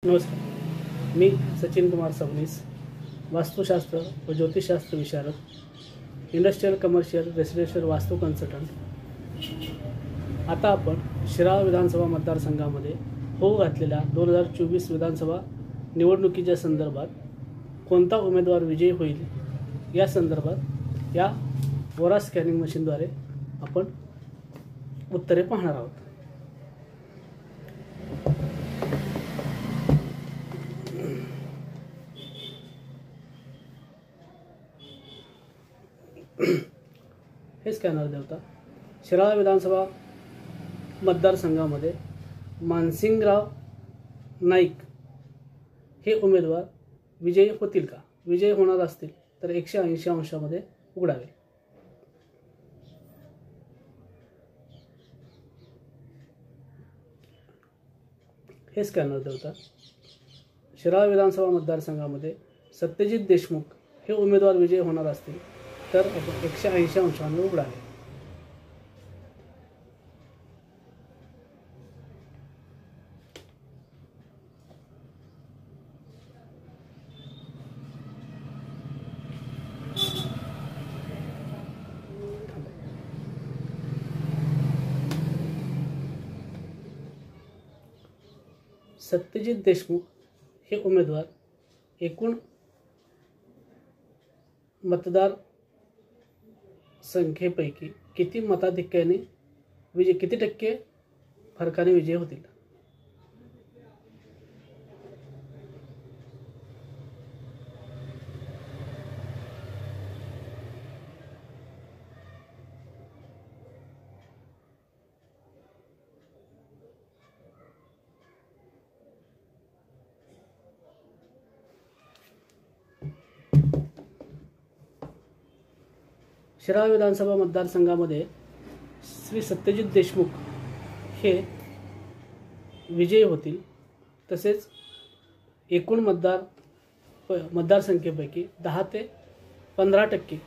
नमस्कार, मी सचिन कुमार सबनीस, वास्तुशास्त्र व ज्योतिषशास्त्र विशारद, इंडस्ट्रियल कमर्शियल रेसिडेन्शियल वास्तू कन्सल्टंट. आता आपण शिराळा विधानसभा मतदारसंघामध्ये होऊ घातलेल्या 2024 विधानसभा निवडणुकीच्या संदर्भात कोणता उमेदवार विजयी होईल या संदर्भात या वोरा स्कॅनिंग मशीनद्वारे आपण उत्तरे पाहणार आहोत. हे स्कॅनर देवता शिराळा विधानसभा मतदारसंघामध्ये मानसिंगराव नाईक हे उमेदवार विजयी होतील का? विजयी होणार असतील तर 180 अंशामध्ये उघडावे. हे स्कॅनर देवता शिराळा विधानसभा मतदारसंघामध्ये सत्यजित देशमुख हे उमेदवार विजयी होणार असतील तर 180 अंशांवर उघडावे. सत्यजित देशमुख हे उमेदवार एकूण मतदार संख्येपैकी किती मताधिक्याने किती टक्के फरकाने विजयी होतील? शिराळा विधानसभा मतदारसंघामध्ये श्री सत्यजित देशमुख हे विजयी होतील. तसेच एकूण मतदारसंख्येपैकी 10 ते 15%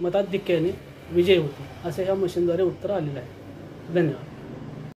मताधिक्याने विजयी होतील असे ह्या मशीनद्वारे उत्तर आलेलं आहे. धन्यवाद.